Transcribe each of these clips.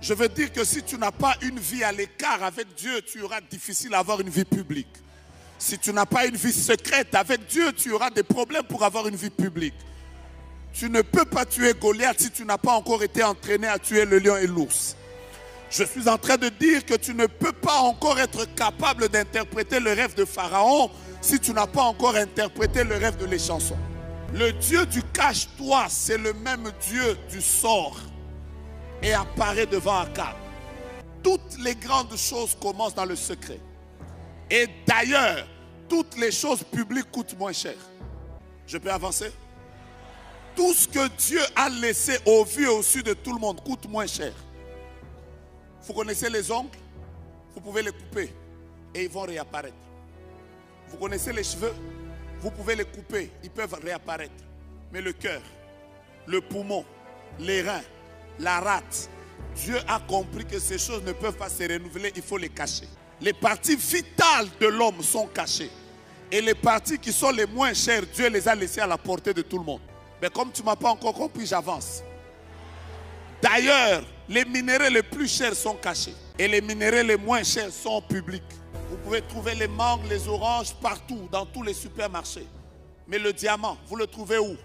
Je veux dire que si tu n'as pas une vie à l'écart avec Dieu, tu auras difficile à avoir une vie publique. Si tu n'as pas une vie secrète avec Dieu, tu auras des problèmes pour avoir une vie publique. Tu ne peux pas tuer Goliath si tu n'as pas encore été entraîné à tuer le lion et l'ours. Je suis en train de dire que tu ne peux pas encore être capable d'interpréter le rêve de Pharaon si tu n'as pas encore interprété le rêve de les chansons. Le Dieu du cache-toi, c'est le même Dieu du sort et apparaît devant Akab. Toutes les grandes choses commencent dans le secret. Et d'ailleurs, toutes les choses publiques coûtent moins cher. Je peux avancer? Tout ce que Dieu a laissé au vu et au su de tout le monde coûte moins cher. Vous connaissez les ongles? Vous pouvez les couper et ils vont réapparaître. Vous connaissez les cheveux? Vous pouvez les couper, ils peuvent réapparaître. Mais le cœur, le poumon, les reins, la rate, Dieu a compris que ces choses ne peuvent pas se renouveler, il faut les cacher. Les parties vitales de l'homme sont cachées. Et les parties qui sont les moins chères, Dieu les a laissées à la portée de tout le monde. Mais comme tu ne m'as pas encore compris, j'avance. D'ailleurs, les minéraux les plus chers sont cachés. Et les minéraux les moins chers sont publics. Vous pouvez trouver les mangues, les oranges partout, dans tous les supermarchés. Mais le diamant, vous le trouvez où?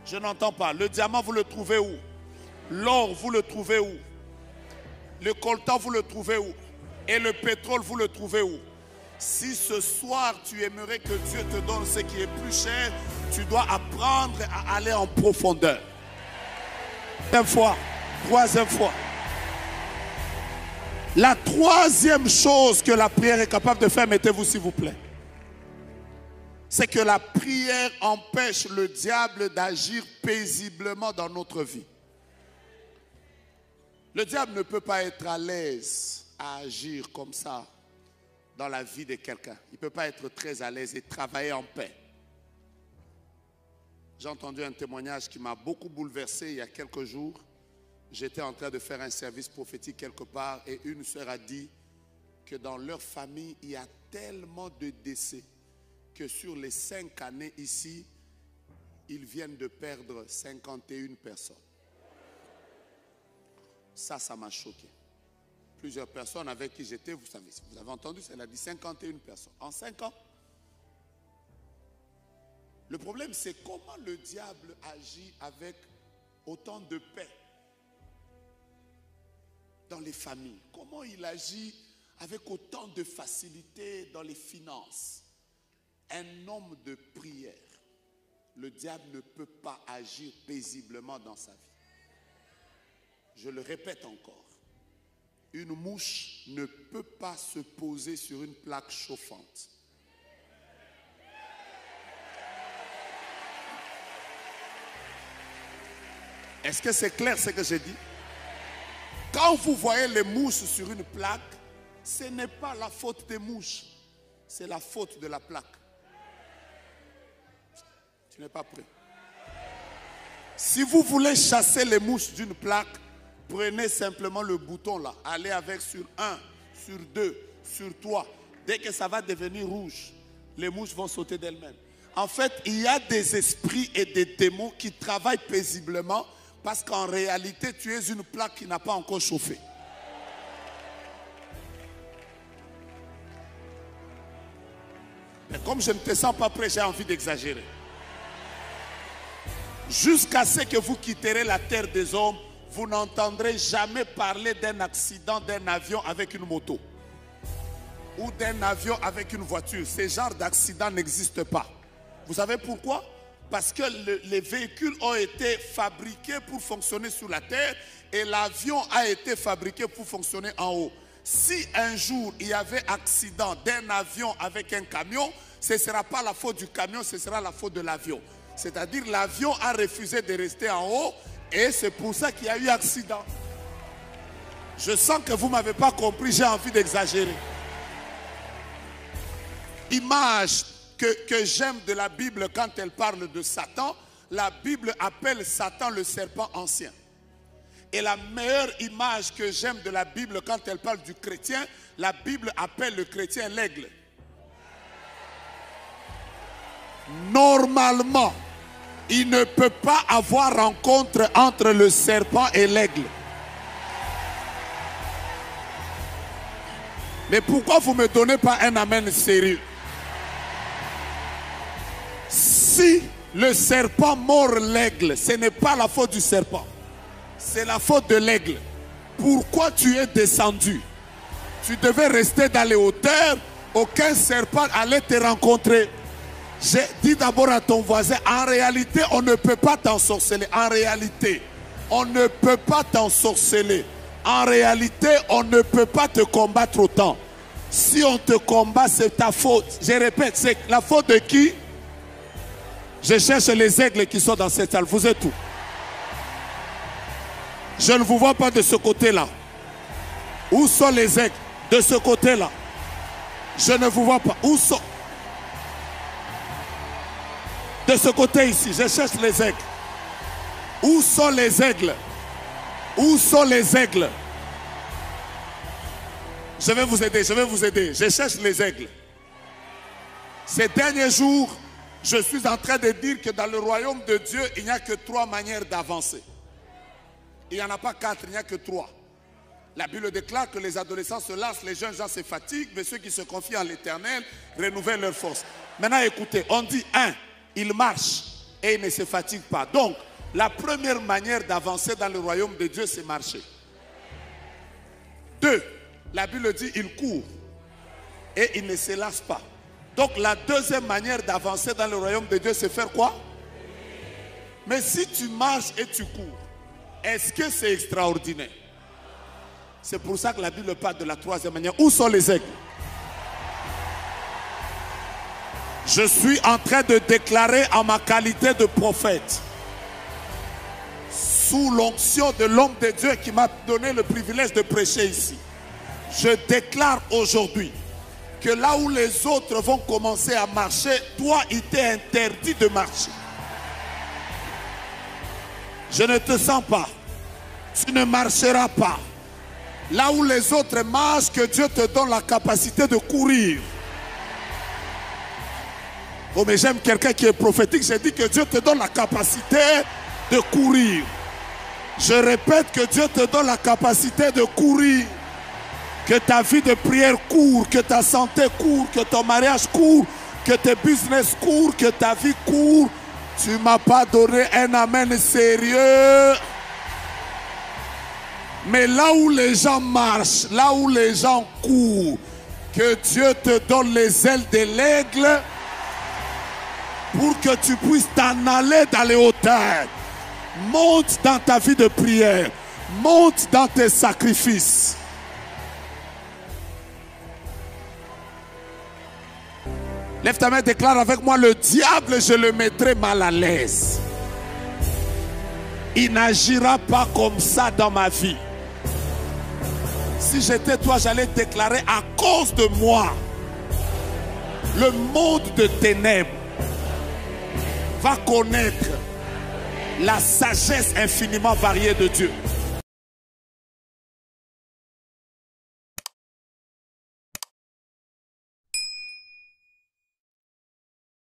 Je n'entends pas. Le diamant, vous le trouvez où? L'or, vous le trouvez où? Le coltan, vous le trouvez où? Et le pétrole, vous le trouvez où? Si ce soir, tu aimerais que Dieu te donne ce qui est plus cher, tu dois apprendre à aller en profondeur. Deuxième fois, troisième fois. La troisième chose que la prière est capable de faire, mettez-vous s'il vous plaît, c'est que la prière empêche le diable d'agir paisiblement dans notre vie. Le diable ne peut pas être à l'aise à agir comme ça dans la vie de quelqu'un. Il ne peut pas être très à l'aise et travailler en paix. J'ai entendu un témoignage qui m'a beaucoup bouleversé il y a quelques jours. J'étais en train de faire un service prophétique quelque part et une sœur a dit que dans leur famille, il y a tellement de décès que sur les 5 années ici, ils viennent de perdre 51 personnes. Ça m'a choqué. Plusieurs personnes avec qui j'étais, vous savez, vous avez entendu, elle a dit 51 personnes. En 5 ans. Le problème, c'est comment le diable agit avec autant de paix dans les familles. Comment il agit avec autant de facilité dans les finances. Un homme de prière, le diable ne peut pas agir paisiblement dans sa vie. Je le répète encore. Une mouche ne peut pas se poser sur une plaque chauffante. Est-ce que c'est clair ce que j'ai dit? Quand vous voyez les mouches sur une plaque, ce n'est pas la faute des mouches, c'est la faute de la plaque. Tu n'es pas prêt? Si vous voulez chasser les mouches d'une plaque, prenez simplement le bouton là, allez avec sur 1, sur 2, sur 3. Dès que ça va devenir rouge, les mouches vont sauter d'elles-mêmes. En fait, il y a des esprits et des démons qui travaillent paisiblement parce qu'en réalité, tu es une plaque qui n'a pas encore chauffé. Mais comme je ne te sens pas prêt, j'ai envie d'exagérer. Jusqu'à ce que vous quitterez la terre des hommes, vous n'entendrez jamais parler d'un accident d'un avion avec une moto ou d'un avion avec une voiture. Ce genre d'accident n'existe pas. Vous savez pourquoi? Parce que les véhicules ont été fabriqués pour fonctionner sur la terre et l'avion a été fabriqué pour fonctionner en haut. Si un jour il y avait accident d'un avion avec un camion, ce ne sera pas la faute du camion, ce sera la faute de l'avion. C'est-à-dire l'avion a refusé de rester en haut et c'est pour ça qu'il y a eu accident. Je sens que vous ne m'avez pas compris, j'ai envie d'exagérer. Image que j'aime de la Bible quand elle parle de Satan, la Bible appelle Satan le serpent ancien. Et la meilleure image que j'aime de la Bible quand elle parle du chrétien, la Bible appelle le chrétien l'aigle. Normalement, il ne peut pas avoir rencontre entre le serpent et l'aigle. Mais pourquoi vous ne me donnez pas un amen sérieux? Si le serpent mord l'aigle, ce n'est pas la faute du serpent. C'est la faute de l'aigle. Pourquoi tu es descendu? Tu devais rester dans les hauteurs. Aucun serpent allait te rencontrer. J'ai dit d'abord à ton voisin, en réalité, on ne peut pas t'ensorceler. En réalité, on ne peut pas t'ensorceler. En réalité, on ne peut pas te combattre autant. Si on te combat, c'est ta faute. Je répète, c'est la faute de qui? Je cherche les aigles qui sont dans cette salle. Vous êtes où? Je ne vous vois pas de ce côté-là. Où sont les aigles? De ce côté-là. Je ne vous vois pas. Où sont? De ce côté ici. Je cherche les aigles. Où sont les aigles? Où sont les aigles? Je vais vous aider, je vais vous aider. Je cherche les aigles. Ces derniers jours, je suis en train de dire que dans le royaume de Dieu, il n'y a que 3 manières d'avancer. Il n'y en a pas 4, il n'y a que 3. La Bible déclare que les adolescents se lassent, les jeunes gens se fatiguent, mais ceux qui se confient en l'Éternel renouvellent leur force. Maintenant, écoutez, on dit 1, il marche et il ne se fatigue pas. Donc, la première manière d'avancer dans le royaume de Dieu, c'est marcher. 2, la Bible dit il court et il ne se lasse pas. Donc la deuxième manière d'avancer dans le royaume de Dieu, c'est faire quoi? Mais si tu marches et tu cours, est-ce que c'est extraordinaire? C'est pour ça que la Bible parle de la troisième manière. Où sont les aigles? Je suis en train de déclarer en ma qualité de prophète, sous l'onction de l'homme de Dieu qui m'a donné le privilège de prêcher ici. Je déclare aujourd'hui que là où les autres vont commencer à marcher, toi, il t'est interdit de marcher. Je ne te sens pas. Tu ne marcheras pas. Là où les autres marchent, que Dieu te donne la capacité de courir. Oh, mais j'aime quelqu'un qui est prophétique. J'ai dit que Dieu te donne la capacité de courir. Je répète que Dieu te donne la capacité de courir. Que ta vie de prière court, que ta santé court, que ton mariage court, que tes business courent, que ta vie court. Tu ne m'as pas donné un amen sérieux. Mais là où les gens marchent, là où les gens courent, que Dieu te donne les ailes de l'aigle pour que tu puisses t'en aller dans les hauteurs. Monte dans ta vie de prière. Monte dans tes sacrifices. Lève ta main, déclare avec moi, le diable, je le mettrai mal à l'aise. Il n'agira pas comme ça dans ma vie. Si j'étais toi, j'allais déclarer à cause de moi, le monde de ténèbres va connaître la sagesse infiniment variée de Dieu.